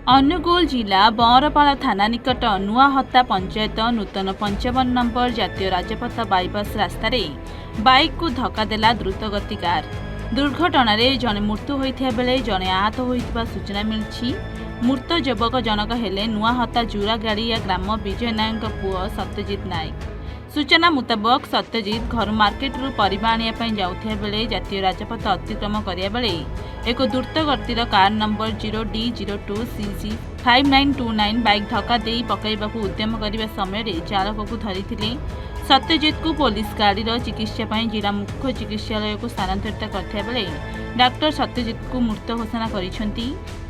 अनुगुल जिला बरपाल थाना निकट नुआहत्ता पंचायत नूतन 55 नंबर जातीय राजपथ बाईपास रास्तार बाइक को धक्का देला द्रुतगति कार। दुर्घटना जड़े मृत्यु होता बेले जड़े आहत होता सूचना मिली। मृत युवक जनक हेले नुआहत्ता जुरागाड़िया ग्राम विजय नायक पुओ सत्यजित नायक। सूचना मुताबक सत्यजित घर मार्केट रु परिबा आनिया जाउथिया बेले जातीय राजपथ अतिक्रम करिया बेले एक द्रुतगतिर कार नंबर 0D02CC 5929 बाइक धक्का देई पकाइबाकू उद्यम करिबा समय चालक को धरिथिले। सत्यजित को पुलिस गाड़ी चिकित्सा जिला मुख्य चिकित्सालय को स्थानांतरित करथिया बेले डाक्टर सत्यजित को मृत घोषणा करिसेंती।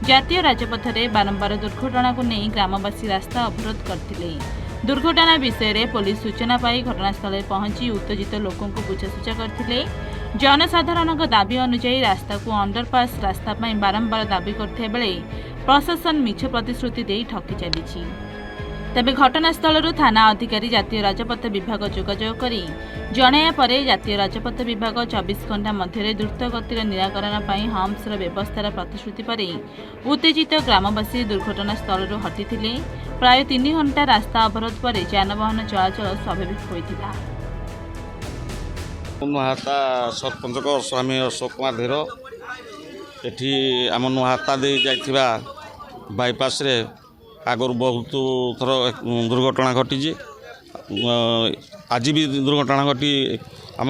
जातीय राजपथ रे बारंबार दुर्घटना को नहीं ग्रामवासी रास्ता अवरोध करथिले। दुर्घटना विषय में पुलिस सूचना पाई घटनास्थल पहुंची उत्तेजित लोकों को बुझासुझा करथिले। जनसाधारण दाबी अनुसार रास्ता को अंडरपास रास्ता बारंबार दाबी करथिया बेले प्रशासन मिछ प्रतिश्रुति दे ठकी चली। तेबे घटनास्थल थाना अधिकारी जातीय राजपथ विभाग जोगाजोग कर जणाया पर जातीय राजपथ विभाग 24 घंटा मध्य द्रुतगतिर निराकरण हम्सर व्यवस्थार प्रतिश्रुति पर उत्तेजित ग्रामवासी दुर्घटनास्थल हटि प्राय 3 घंटा रास्ता अवरोध पर यानवाहन चलाचल स्वाभाविक होता। नुआहत्ता सरपंच स्वामी अशोक कुमार धीर एठी आम नुआहत्ता दे जाइथिबा बाईपास रे आगुरी बहुत थर दुर्घटना घटी। आज भी दुर्घटना घटी आम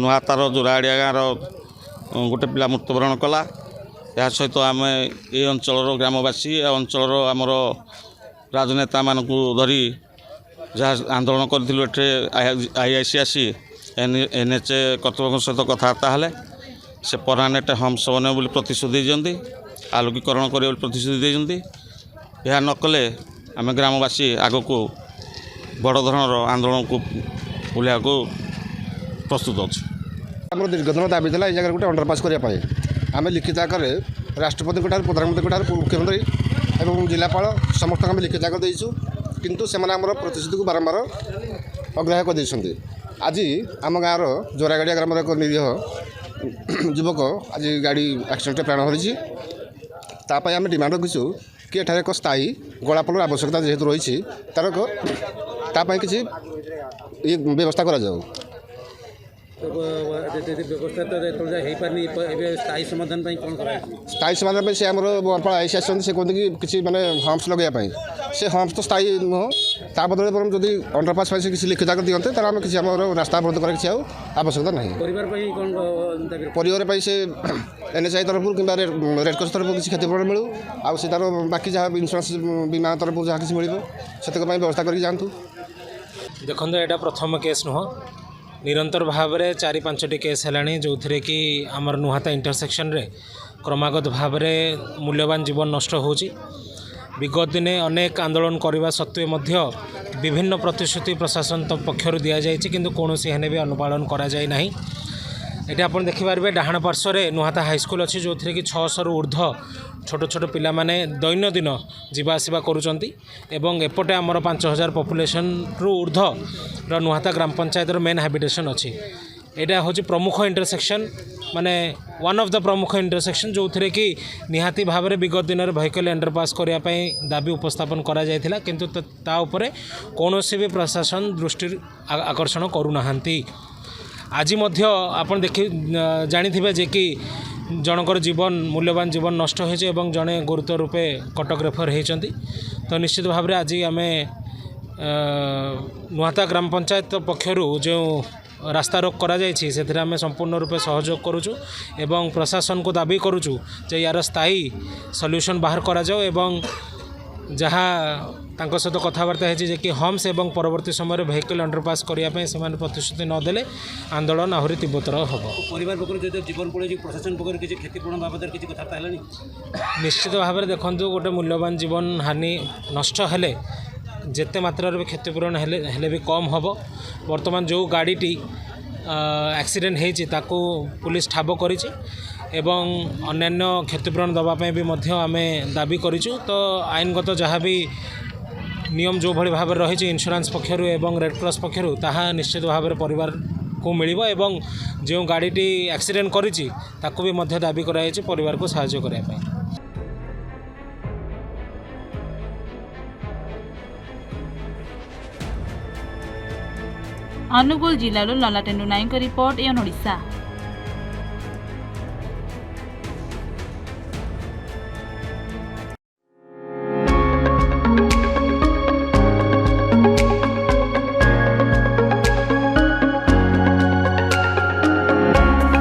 नुआहत्तार जोरागाड़िया गाँव गोटे पिला मृत्युवरण कला। या सहित आम ये अंचल ग्रामवासी अंचल आमर राजनेता मानू धरी जहाँ आंदोलन करूँ आईआईसी आसी एनएच कर्तृपक्ष सहित कथबार्ता हेले से परमानेंट हम्स बने बोली प्रतिश्रुति देते आलोकीकरण करे प्रतिश्रुति देते। यह नकले आम ग्रामवासी आग को बड़ धरणर आंदोलन को बुलिया को प्रस्तुत अच्छे। आम दीर्घदिन दाबी था ये जगह गोटे अंडरपास करने आम लिखित आकार राष्ट्रपति प्रधानमंत्री मुख्यमंत्री और जिलापाल समस्त आम लिखित आकार देचु किंतु से प्रतिश्रुति को बारंबार अग्राह्य कर। आज आम गाँव जोरागाड़िया ग्राम एक निरीह युवक आज गाड़ी एक्सीडेंट प्राण हरी तापाई आम डिमांड रखीचु कि एठार एक स्थायी गलापोल आवश्यकता जेहेतु रही तार किसी व्यवस्था करा जाऊ। व्यवस्था तो स्थायी समाधान स्थायी समाधान से आम बरपाल आईसी आसते से कहते कि किसी माने हम्स लगेगा से हम्स तो स्थायी नुह ता बदले बरम जदि अंडरपास से किसी लिखित आकर दिखते तार किसी आम रास्ता अवरोध कर आवश्यकता नहीं। परिवार से एनएचआई तरफ कि रेड क्रॉस तरफ किसी क्षतिपूरण मिलू आ तार बाकी जहाँ इन्शुरांस बीमा तरफ जहाँ किसी मिल से व्यवस्था करके जातु। देखो यहाँ प्रथम केस नुह निरंतर भाव में 4-5टी केस है जो थे कि आमर नुआहत्ता इंटरसेक्शन रे क्रमागत भाव में मूल्यवान जीवन नष्ट हो। विगत दिने अनेक आंदोलन करने सत्वे मध्य विभिन्न प्रतिश्रुति प्रशासन पक्षर दि जाए कि कौन हेने भी अनुपालन करा जाए ना। ये आप देखिपारे डाहाण पार्श्व में नुआहत्ता हाईस्कल अच्छी जो थे कि 600 रु ऊर्ध्व छोट छोट पिला माने दैनंदिन जीवा आसवा करुँच एवं एपटे आमर 5000 पॉपुलेशन रु ऊर्ध्व नुआहत्ता ग्राम पंचायतर मेन हैबिटेशन अच्छी। यहाँ हूँ प्रमुख इंटरसेक्शन माने वन ऑफ द प्रमुख इंटरसेक्शन जो थे कि निहाती भाव में विगत दिन में व्हीकल अंडरपास करने दाबी उपस्थापन करा जायथिला किंतु ता उपरे कौनसी भी प्रशासन दृष्टि आकर्षण करूना। आज मध्य आप देखि जानी जे कि जनकर जीवन मूल्यवान जीवन नष्ट होइछे एवं जड़े गुरुतर रूपे कटक रेफर होइछन्ति। तो निश्चित भाव में आज आम नुआहत्ता ग्राम पंचायत पक्षर जो रास्ता रोक करा जायछि से आम संपूर्ण रूपे सहयोग करुचु एवं प्रशासन को दाबी करुचु जे यार स्थायी सल्यूशन बाहर करा जाओ एवं जहाँ तांको सहित कथबार्ता है कि हम्स एवं परवर्ती समय व्हीकल अंडरपास करने से प्रतिश्रुति नदेले आंदोलन आहरी तीव्रतर हम। परिवार पक्ष जीवन पड़े प्रशासन पक्ष किसी क्षतिपूरण बाबद किसी कथा निश्चित भाव में देखो गोटे मूल्यवान जीवन हानि नष्ट हेले जेते मात्रा क्षतिपूरण हेले भी कम हम। वर्तमान जो गाड़ीटी एक्सीडेंट होती ताकू पुलिस ठाब कर एवं अन्यान्य क्षतिपूरण दवापाई भी मध्य आमे दाबी करिचु। तो आईनगत जहाँ भी नियम जो भली भाव रही इंश्योरेंस पक्षर एवं रेड क्रॉस पक्षर ताहा निश्चित भाव में परिवार को मिलिबो एवं जो गाड़ीटी एक्सीडेंट करिछि ताकू भी मध्य दाबी कराई परिवार को सहायता करने। ଅନୁଗୁଳ ଜିଲ୍ଲାରୁ ଲଲାଟେନ୍ଦୁ ନାୟକଙ୍କ ରିପୋର୍ଟ ଏଅନ୍ ଓଡ଼ିଶା।